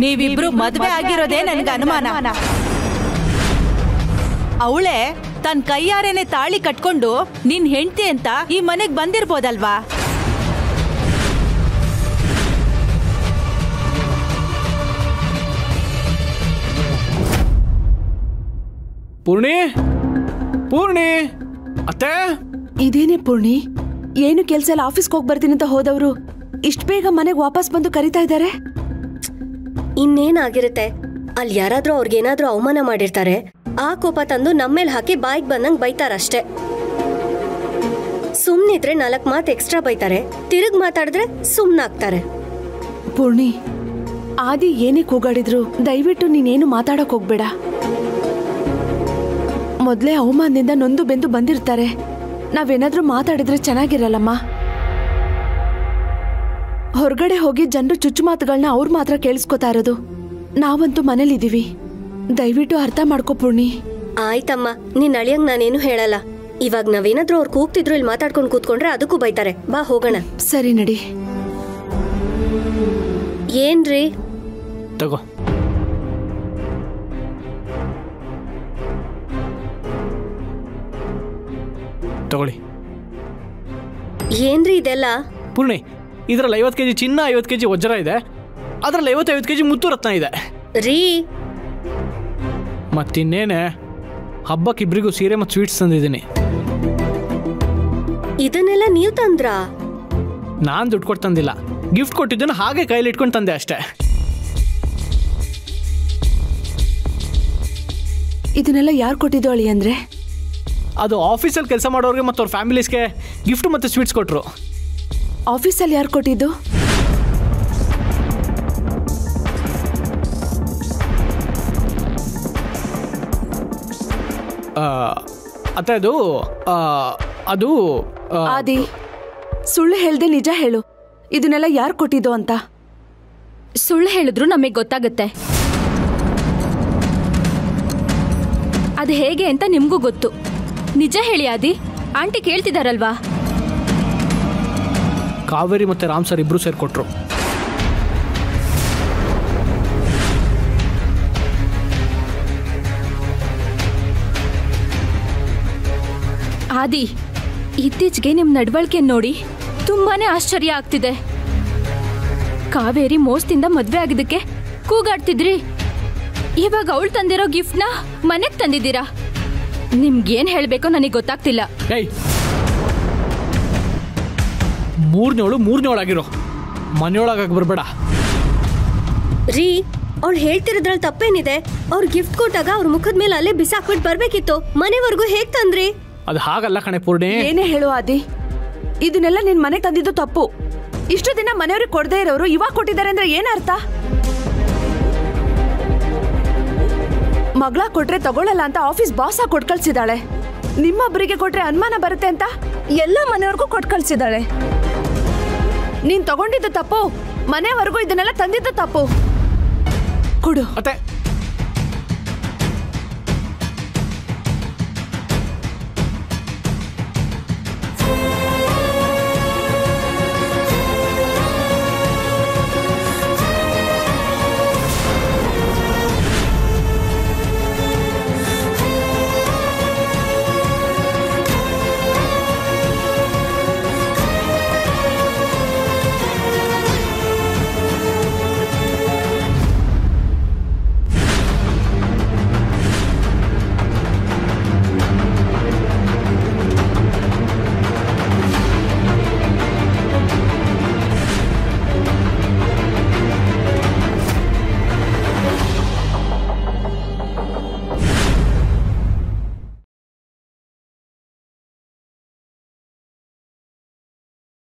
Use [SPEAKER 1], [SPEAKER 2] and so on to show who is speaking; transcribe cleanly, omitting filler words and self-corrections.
[SPEAKER 1] ನೀವಿಬ್ರು ಮದ್ವೆ ಆಗಿರೋದೇ ನನ್ಗೆ ಅನುಮಾನ. ಅವಳೆ ತನ್ನ ಕೈಯಾರೇನೆ ತಾಳಿ ಕಟ್ಕೊಂಡು ನಿನ್ ಹೆಂಡತಿ ಅಂತ ಈ ಮನೆಗ್ ಬಂದಿರ್ಬೋದಲ್ವಾ?
[SPEAKER 2] ಪೂರ್ಣಿ, ಪೂರ್ಣಿ ಅತ್ತೆ.
[SPEAKER 3] ಇದೇನೇ ಪೂರ್ಣಿ, ಏನು ಕೆಲ್ಸ ಎಲ್ಲ ಆಫೀಸ್ಗೆ ಹೋಗಿ ಬರ್ತೀನಿ ಅಂತ ಹೋದವರು ಇಷ್ಟ ಬೇಗ ಮನೆಗೆ ವಾಪಸ್ ಬಂದು ಕರೀತಾ ಇದ್ದಾರೆ?
[SPEAKER 4] ಇನ್ನೇನಾಗಿರುತ್ತೆ, ಅಲ್ಲಿ ಯಾರಾದ್ರೂ ಅವ್ರಿಗೇನಾದ್ರೂ ಅವಮಾನ ಮಾಡಿರ್ತಾರೆ, ಆ ಕೋಪ ತಂದು ನಮ್ಮೇಲೆ ಹಾಕಿ ಬಾಯಿಗೆ ಬಂದಂಗ್ ಬೈತಾರಷ್ಟೇ. ಸುಮ್ನಿದ್ರೆ 4 ಮಾತು ಎಕ್ಸ್ಟ್ರಾ ಬೈತಾರೆ, ತಿರುಗ್ ಮಾತಾಡಿದ್ರೆ ಸುಮ್ನಾಗ್ತಾರೆ.
[SPEAKER 3] ಪೂರ್ಣಿ, ಆದಿ ಏನೇ ಕೂಗಾಡಿದ್ರು ದಯವಿಟ್ಟು ನೀನೇನು ಮಾತಾಡಕ್ ಹೋಗ್ಬೇಡ. ಮೊದ್ಲೇ ಅವಮಾನದಿಂದ ನೊಂದು ಬೆಂದು ಬಂದಿರ್ತಾರೆ. ನಾವೇನಾದ್ರೂ ಮಾತಾಡಿದ್ರೆ ಚೆನ್ನಾಗಿರಲ್ಲಮ್ಮ. ಹೊರಗಡೆ ಹೋಗಿ ಜನರು ಚುಚ್ಚು ಮಾತುಗಳನ್ನ ಅವ್ರು ಮಾತ್ರ ಕೇಳಿಸ್ಕೊತಾ ಇರೋದು. ನಾವಂತೂ ಮನೇಲಿದ್ದೀವಿ, ದಯವಿಟ್ಟು ಅರ್ಥ ಮಾಡ್ಕೋ ಪೂರ್ಣಿ.
[SPEAKER 4] ಆಯ್ತಮ್ಮ, ನಿನ್ ಅಳಿಯಂಗ್ ನಾನೇನು ಹೇಳಲ್ಲ. ಇವಾಗ ನಾವೇನಾದ್ರೂ ಅವ್ರು ಕೂಗ್ತಿದ್ರು ಇಲ್ಲಿ ಮಾತಾಡ್ಕೊಂಡು ಕೂತ್ಕೊಂಡ್ರೆ ಅದಕ್ಕೂ ಬೈತಾರೆ. ಬಾ ಹೋಗೋಣ.
[SPEAKER 3] ಸರಿ ನಡಿ.
[SPEAKER 4] ಏನ್ರಿ
[SPEAKER 2] ತಗೋ. ತಗೊಳ್ಳಿ.
[SPEAKER 4] ಏನ್ರಿ ಇದೆಲ್ಲ?
[SPEAKER 2] ಪೂರ್ಣಿ, ಇದ್ರಲ್ಲಿ 50 kg ಚಿನ್ನ, 50 kg ವಜ್ರ ಇದೆ. ಅದ್ರಲ್ಲಿ 50 kg ಮುತ್ತು ರತ್ನ ಇದೆ
[SPEAKER 4] ರೀ.
[SPEAKER 2] ಮತ್ತಿನ್ನೇನೆ, ಹಬ್ಬಕ್ಕೆ ಇಬ್ರಿಗೂ ಸೀರೆ ಮತ್ತು ಸ್ವೀಟ್ಸ್ ತಂದಿದ್ದೀನಿ.
[SPEAKER 4] ಇದನ್ನೆಲ್ಲ ನೀವು ತಂದ್ರಾ?
[SPEAKER 2] ನಾನು ದುಡ್ಡು ಕೊಟ್ಟು ತಂದಿಲ್ಲ, ಗಿಫ್ಟ್ ಕೊಟ್ಟಿದ್ದನ್ನು ಹಾಗೆ ಕೈಲಿ ಇಟ್ಕೊಂಡು ತಂದೆ ಅಷ್ಟೇ.
[SPEAKER 3] ಇದನ್ನೆಲ್ಲ ಯಾರು ಕೊಟ್ಟಿದ್ದು ಅಳಿ ಅಂದ್ರೆ?
[SPEAKER 2] ಅದು ಆಫೀಸಲ್ಲಿ ಕೆಲಸ ಮಾಡೋರಿಗೆ ಮತ್ತು ಅವ್ರ ಫ್ಯಾಮಿಲೀಸ್ಗೆ ಗಿಫ್ಟ್ ಮತ್ತು ಸ್ವೀಟ್ಸ್ ಕೊಟ್ಟರು.
[SPEAKER 3] ಆಫೀಸಲ್ಲಿ ಯಾರು ಕೊಟ್ಟಿದ್ದು?
[SPEAKER 2] ಅತ್ತೆ, ಅದು
[SPEAKER 3] ಆದಿ, ಸುಳ್ಳು ಹೇಳ್ದೆ ನಿಜ ಹೇಳು. ಇದನ್ನೆಲ್ಲ ಯಾರು ಕೊಟ್ಟಿದ್ದು ಅಂತ?
[SPEAKER 5] ಸುಳ್ಳು ಹೇಳಿದ್ರು ನಮಗೆ ಗೊತ್ತಾಗುತ್ತೆ. ಅದು ಹೇಗೆ ಅಂತ ನಿಮ್ಗೂ ಗೊತ್ತು. ನಿಜ ಹೇಳಿ ಆದಿ, ಆಂಟಿ ಕೇಳ್ತಿದಾರಲ್ವಾ?
[SPEAKER 2] ಕಾವೇರಿ ಮತ್ತೆ ರಾಮ್ ಸರ್ ಇಬ್ರು ಸೇರ್ಕೊಟ್ರು.
[SPEAKER 5] ಆದಿ, ಇತ್ತೀಚೆಗೆ ನಿಮ್ ನಡವಳಿಕೆ ನೋಡಿ ತುಂಬಾನೇ ಆಶ್ಚರ್ಯ ಆಗ್ತಿದೆ. ಕಾವೇರಿ ಮೋಸದಿಂದ ಮದ್ವೆ ಆಗಿದ್ದಕ್ಕೆ ಕೂಗಾಡ್ತಿದ್ರಿ, ಇವಾಗ ಅವಳು ತಂದಿರೋ ಗಿಫ್ಟ್ನ ಮನೆಗ್ ತಂದಿದ್ದೀರಾ. ನಿಮ್ಗೇನ್ ಹೇಳ್ಬೇಕೋ ನನಗೆ ಗೊತ್ತಾಗ್ತಿಲ್ಲ.
[SPEAKER 2] ಮೂರ್ನೇಳಾಗಿರೋ ಮನೆಯೊಳಗಾಗಿ ಬರ್ಬೇಡ
[SPEAKER 4] ರೀ. ಅವ್ಳು ಹೇಳ್ತಿರೋದ್ರಲ್ಲಿ ತಪ್ಪೇನಿದೆ? ಅವ್ರು ಗಿಫ್ಟ್ ಕೊಟ್ಟಾಗ ಅವ್ರ ಮುಖದ ಮೇಲೆ ಅಲ್ಲೇ ಬಿಸಾಕ್ಬಿಟ್ಟು ಬರ್ಬೇಕಿತ್ತು. ಮನೆವರೆಗೂ ಹೇಗ್ ತಂದ್ರಿ?
[SPEAKER 2] ಅದು ಹಾಗಲ್ಲ ಕಣೆ ಪೂರ್ಣಿ.
[SPEAKER 3] ಏನೇ ಹೇಳು ಆದಿ, ಇದನ್ನೆಲ್ಲ ನಿನ್ ಮನೆ ತಂದಿದ್ದು ತಪ್ಪು. ಇಷ್ಟು ದಿನ ಮನೆಯವ್ರಿಗೆ ಕೊಡದೇ ಇರೋರು ಇವಾಗ ಕೊಟ್ಟಿದ್ದಾರೆ ಅಂದ್ರೆ ಏನರ್ಥ? ಮಗಳ ಕೊಟ್ರೆ ತಗೊಳ್ಳಲ್ಲ ಅಂತ ಆಫೀಸ್ ಬಾಸ್ ಕೊಟ್ ಕಳ್ಸಿದಾಳೆ. ನಿಮ್ಮೊಬ್ಬರಿಗೆ ಕೊಟ್ರೆ ಅನುಮಾನ ಬರುತ್ತೆ ಅಂತ ಎಲ್ಲ ಮನೆಯವ್ರಿಗೂ ಕೊಟ್ ಕಳ್ಸಿದಾಳೆ. ನೀನ್ ತಗೊಂಡಿದ್ದು ತಪ್ಪು, ಮನೆವರೆಗೂ ಇದನ್ನೆಲ್ಲ ತಂದಿದ್ದು ತಪ್ಪು. ಕೊಡು.
[SPEAKER 2] ಅತ್ತೆ